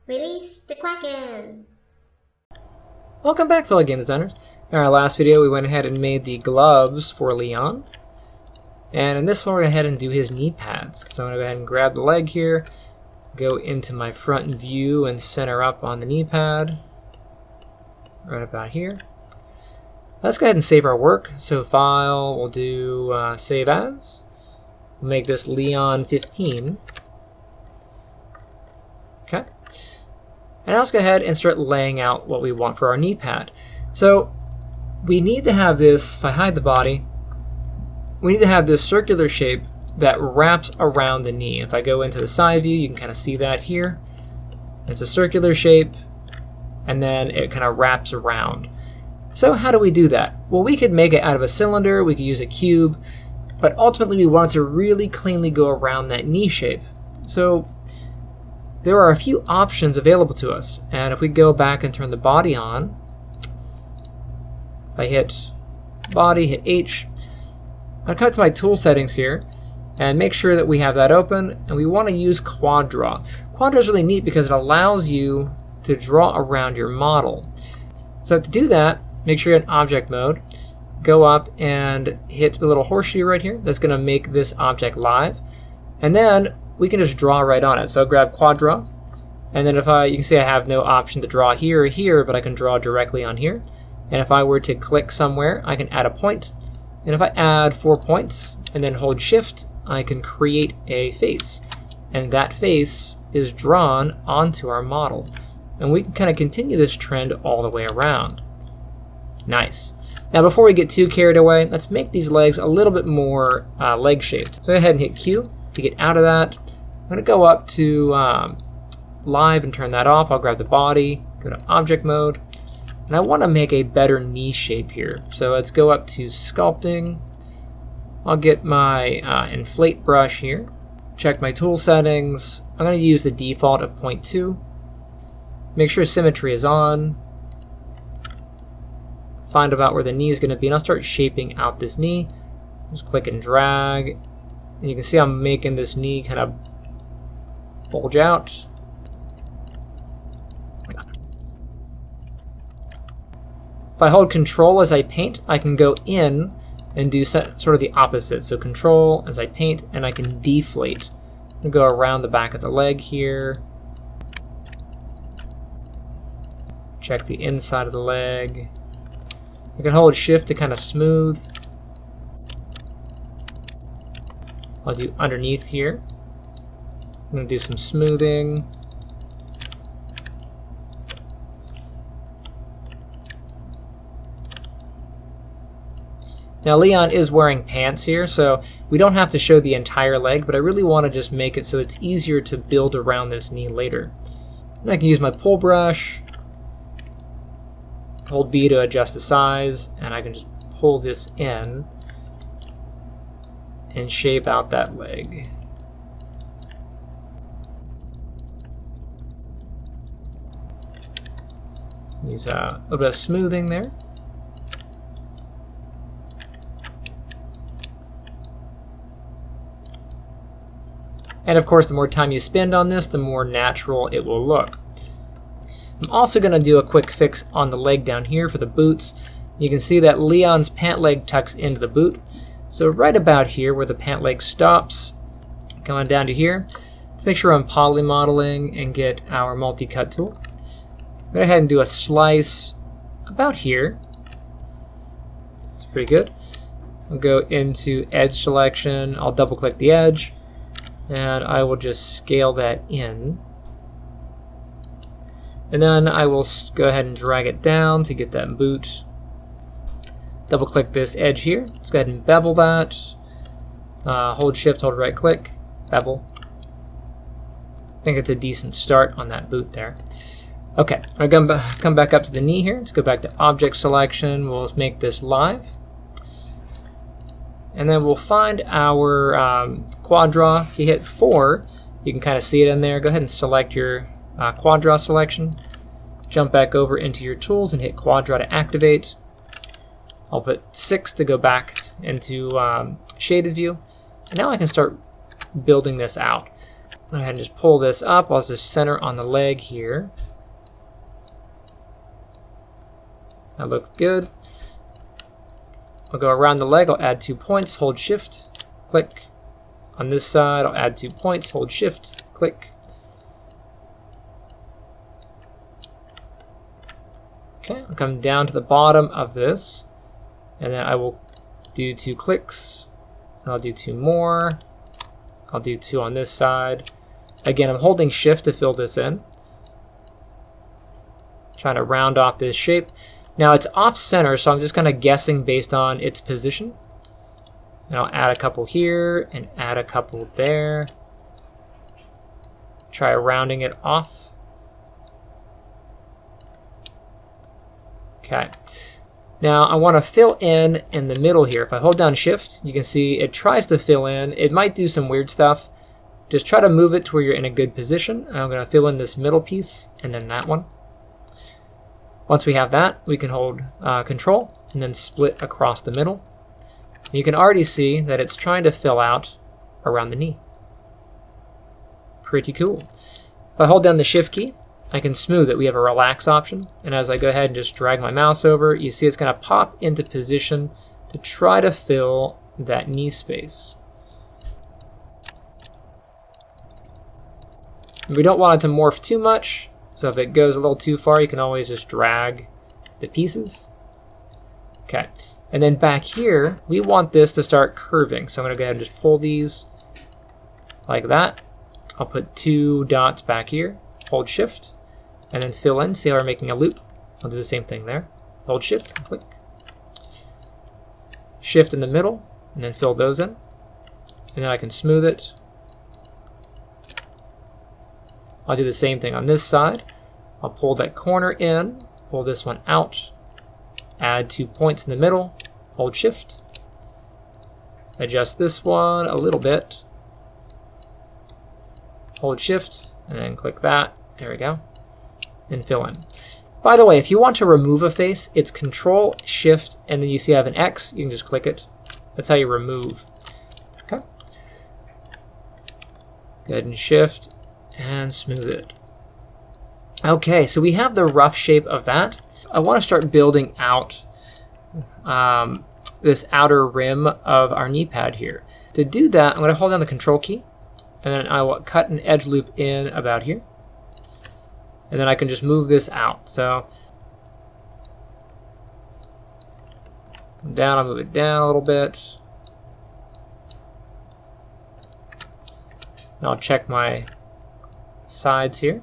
Release the Kraken! Welcome back, fellow game designers. In our last video, we went ahead and made the gloves for Leon. And in this one, we're going to go ahead and do his knee pads. So I'm going to go ahead and grab the leg here, go into my front view and center up on the knee pad. Right about here. Let's go ahead and save our work. So File, we'll do Save As. We'll make this Leon 15. Okay. And now let's go ahead and start laying out what we want for our knee pad. So we need to have this, if I hide the body, we need to have this circular shape that wraps around the knee. If I go into the side view, you can kind of see that here. It's a circular shape, and then it kind of wraps around. So how do we do that? Well, we could make it out of a cylinder, we could use a cube, but ultimately we want it to really cleanly go around that knee shape. So there are a few options available to us, and if we go back and turn the body on, if I hit body, hit H, I'll cut to my tool settings here and make sure that we have that open, and we want to use Quad Draw. Quad Draw is really neat because it allows you to draw around your model. So to do that, make sure you're in object mode, go up and hit the little horseshoe right here. That's going to make this object live, and then we can just draw right on it. So I'll grab Quad Draw, and then you can see I have no option to draw here or here, but I can draw directly on here. And if I were to click somewhere, I can add a point. And if I add 4 points and then hold Shift, I can create a face. And that face is drawn onto our model. And we can kind of continue this trend all the way around. Nice. Now before we get too carried away, let's make these legs a little bit more leg shaped. So go ahead and hit Q to get out of that. I'm going to go up to live and turn that off. I'll grab the body, go to object mode, and I want to make a better knee shape here. So let's go up to sculpting. I'll get my inflate brush here, check my tool settings. I'm going to use the default of 0.2. Make sure symmetry is on. Find about where the knee is going to be, and I'll start shaping out this knee. Just click and drag, and you can see I'm making this knee kind of bulge out. If I hold Control as I paint, I can go in and do sort of the opposite. So Control as I paint, and I can deflate. I'm going to go around the back of the leg here. Check the inside of the leg. I can hold Shift to kind of smooth. I'll do underneath here. I'm going to do some smoothing. Now Leon is wearing pants here, so we don't have to show the entire leg, but I really want to just make it so it's easier to build around this knee later. And I can use my pull brush, hold B to adjust the size, and I can just pull this in and shape out that leg. Use a little bit of smoothing there. And of course, the more time you spend on this, the more natural it will look. I'm also going to do a quick fix on the leg down here for the boots. You can see that Leon's pant leg tucks into the boot. So right about here where the pant leg stops, come on down to here. Let's make sure I'm polymodeling and get our multi-cut tool. Go ahead and do a slice about here. It's pretty good. I'll go into edge selection. I'll double click the edge, and I will just scale that in. And then I will go ahead and drag it down to get that boot. Double click this edge here. Let's go ahead and bevel that. Hold Shift, hold right click, bevel. I think it's a decent start on that boot there. Okay, I'm going to come back up to the knee here. Let's go back to object selection. We'll make this live. And then we'll find our quad draw. If you hit 4, you can kind of see it in there. Go ahead and select your quad draw selection. Jump back over into your tools and hit quad draw to activate. I'll put 6 to go back into shaded view. And now I can start building this out. Go ahead and just pull this up. I'll just center on the leg here. That looks good. I'll go around the leg. I'll add 2 points. Hold Shift. Click. On this side, I'll add 2 points. Hold Shift. Click. Okay, I'll come down to the bottom of this, and then I will do 2 clicks, and I'll do 2 more. I'll do 2 on this side. Again, I'm holding Shift to fill this in. Trying to round off this shape. Now it's off center, so I'm just kind of guessing based on its position. And I'll add a couple here and add a couple there. Try rounding it off. Okay. Now I want to fill in the middle here. If I hold down Shift, you can see it tries to fill in. It might do some weird stuff. Just try to move it to where you're in a good position. And I'm going to fill in this middle piece and then that one. Once we have that, we can hold Control and then split across the middle. You can already see that it's trying to fill out around the knee. Pretty cool. If I hold down the Shift key, I can smooth it. We have a relax option, and as I go ahead and just drag my mouse over, you see it's going to pop into position to try to fill that knee space. We don't want it to morph too much, so if it goes a little too far, you can always just drag the pieces. Okay, and then back here, we want this to start curving, so I'm going to go ahead and just pull these like that. I'll put 2 dots back here, hold Shift, and then fill in. See how we're making a loop? I'll do the same thing there. Hold Shift and click. Shift in the middle, and then fill those in. And then I can smooth it. I'll do the same thing on this side. I'll pull that corner in, pull this one out, add 2 points in the middle, hold Shift, adjust this one a little bit, hold Shift, and then click that. There we go. And fill in. By the way, if you want to remove a face, it's Control, Shift, and then you see I have an X. You can just click it. That's how you remove. Okay. Go ahead and Shift and smooth it. Okay, so we have the rough shape of that. I want to start building out this outer rim of our knee pad here. To do that, I'm going to hold down the Control key, and then I will cut an edge loop in about here. And then I can just move this out. So down, I'll move it down a little bit. And I'll check my sides here.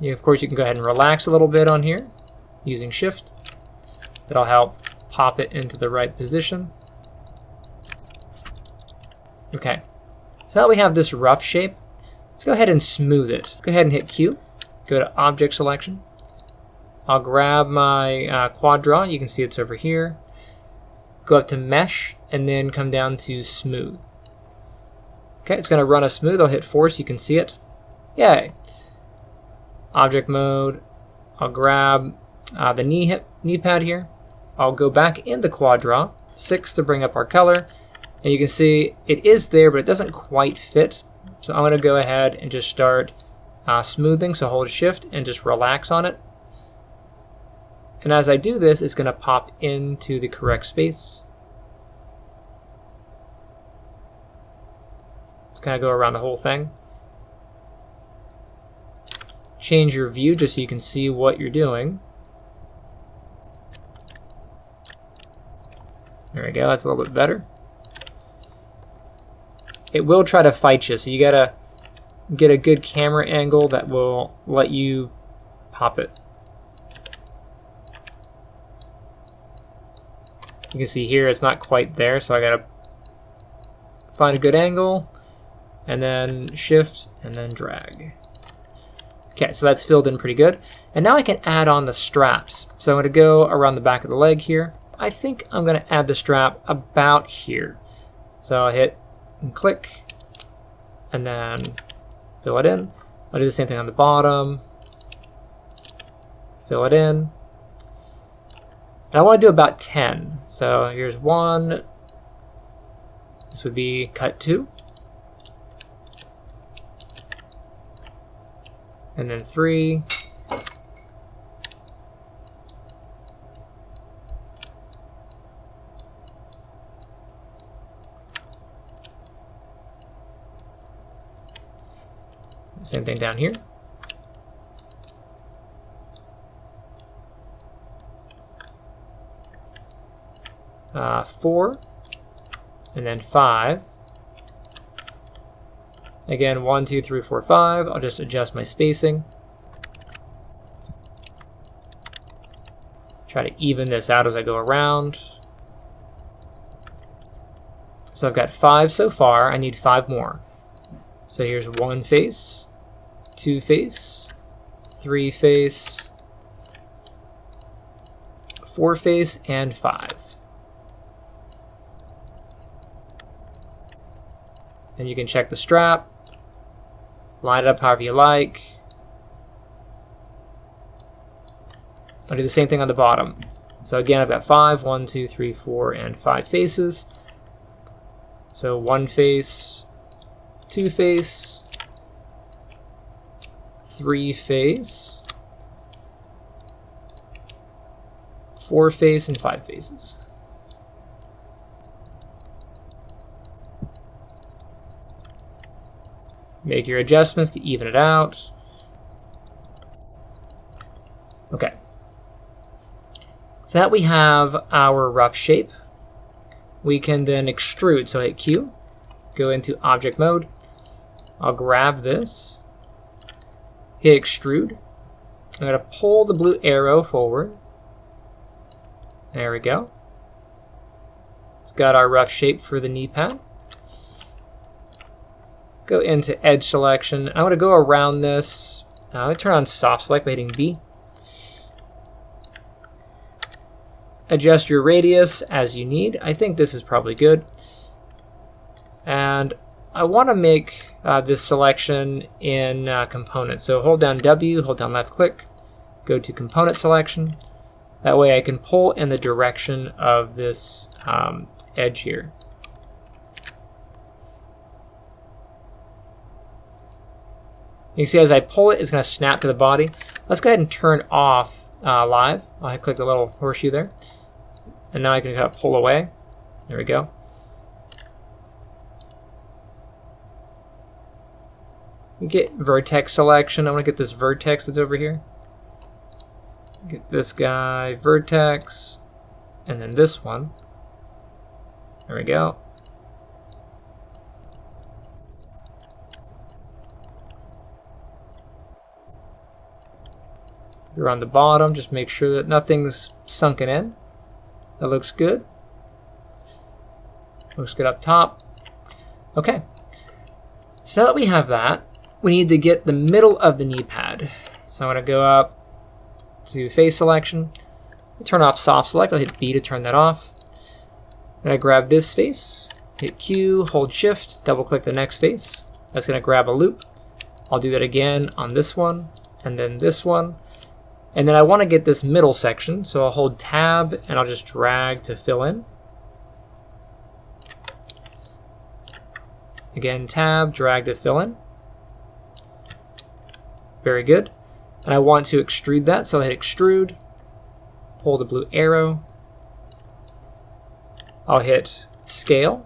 Of course, you can go ahead and relax a little bit on here using Shift. That'll help pop it into the right position. Okay. So now we have this rough shape. Let's go ahead and smooth it. Go ahead and hit Q. Go to Object Selection. I'll grab my quad draw. You can see it's over here. Go up to Mesh, and then come down to Smooth. Okay, it's going to run a smooth. I'll hit Force. You can see it. Yay. Object Mode. I'll grab the knee pad here. I'll go back in the quad draw. 6 to bring up our color. And you can see it is there, but it doesn't quite fit. So I'm going to go ahead and just start smoothing. So hold Shift and just relax on it. And as I do this, it's going to pop into the correct space. Let's kind of go around the whole thing. Change your view just so you can see what you're doing. There we go, that's a little bit better. It will try to fight you, so you gotta get a good camera angle that will let you pop it. You can see here it's not quite there, so I gotta find a good angle, and then Shift, and then drag. Okay, so that's filled in pretty good. And now I can add on the straps. So I'm going to go around the back of the leg here. I think I'm going to add the strap about here. So I'll hit and click, and then fill it in. I'll do the same thing on the bottom. Fill it in. And I want to do about 10. So here's 1, This would be cut 2. And then 3. Same thing down here. Four, and then 5. Again, 1, 2, 3, 4, 5. I'll just adjust my spacing. Try to even this out as I go around. So I've got 5 so far. I need 5 more. So here's 1 face, 2 face, 3 face, 4 face, and 5. And you can check the strap, line it up however you like. I'll do the same thing on the bottom. So again, I've got 5, 1, 2, 3, 4, and 5 faces. So 1 face, 2 face, 3 face, 4 face, and 5 faces. Make your adjustments to even it out. Okay. So that we have our rough shape, we can then extrude. So hit Q, go into object mode. I'll grab this, hit extrude. I'm going to pull the blue arrow forward. There we go. It's got our rough shape for the knee pad. Go into edge selection. I want to go around this. I'm going to turn on soft select by hitting B. Adjust your radius as you need. I think this is probably good. And I want to make this selection in component. So hold down W, hold down left click, go to component selection. That way I can pull in the direction of this edge here. You can see as I pull it, it's going to snap to the body. Let's go ahead and turn off live. I'll click the little horseshoe there. And now I can kind of pull away. There we go. You get vertex selection. I want to get this vertex that's over here. Get this guy, vertex, and then this one. There we go. You're on the bottom, just make sure that nothing's sunken in. That looks good. Looks good up top. Okay. So now that we have that, we need to get the middle of the knee pad. So I'm going to go up to face selection, turn off soft select. I'll hit B to turn that off. I'm going to grab this face, hit Q, hold shift, double click the next face. That's going to grab a loop. I'll do that again on this one, and then this one. And then I want to get this middle section, so I'll hold tab and I'll just drag to fill in. Again, tab, drag to fill in. Very good. And I want to extrude that, so I'll hit extrude, pull the blue arrow. I'll hit scale,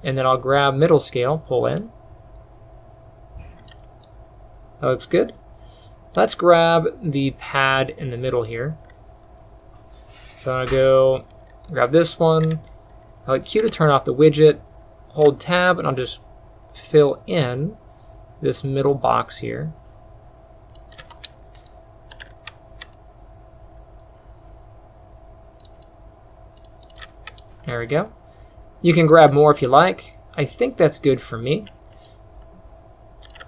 and then I'll grab middle scale, pull in. That looks good. Let's grab the pad in the middle here. So I'm going to go grab this one. I'll hit Q to turn off the widget. Hold tab and I'll just fill in this middle box here. There we go. You can grab more if you like. I think that's good for me.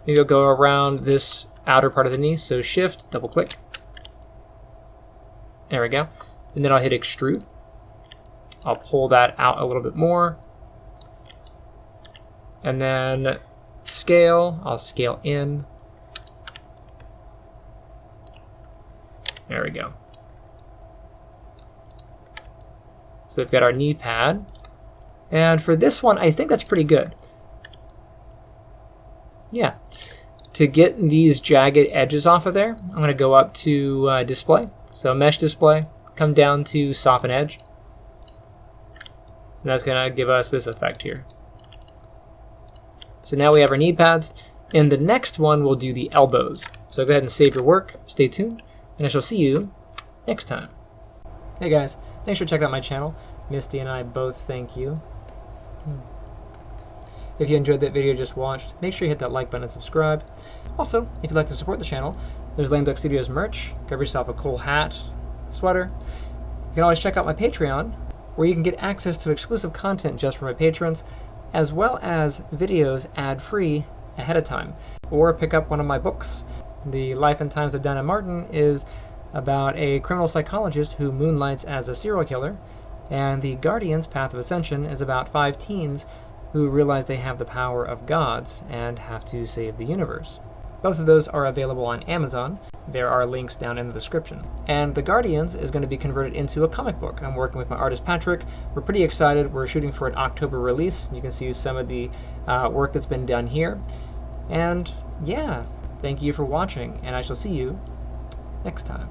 Maybe I'll go around this outer part of the knee, so shift, double click. There we go. And then I'll hit extrude. I'll pull that out a little bit more. And then scale, I'll scale in. There we go. So we've got our knee pad. And for this one, I think that's pretty good. Yeah. To get these jagged edges off of there, I'm going to go up to display. So mesh display, come down to soften edge. And that's going to give us this effect here. So now we have our knee pads. In the next one, we'll do the elbows. So go ahead and save your work, stay tuned, and I shall see you next time. Hey guys, thanks for checking out my channel. Misty and I both thank you. If you enjoyed that video you just watched, make sure you hit that like button and subscribe. Also, if you'd like to support the channel, there's Lame Duck Studios merch. Grab yourself a cool hat, sweater. You can always check out my Patreon, where you can get access to exclusive content just for my patrons, as well as videos ad-free ahead of time. Or pick up one of my books. The Life and Times of Dinah Marton is about a criminal psychologist who moonlights as a serial killer, and The Guardian's Path of Ascension is about 5 teens who realize they have the power of gods and have to save the universe. Both of those are available on Amazon. There are links down in the description. And The Guardians is going to be converted into a comic book. I'm working with my artist Patrick. We're pretty excited. We're shooting for an October release. You can see some of the work that's been done here. And yeah, thank you for watching, and I shall see you next time.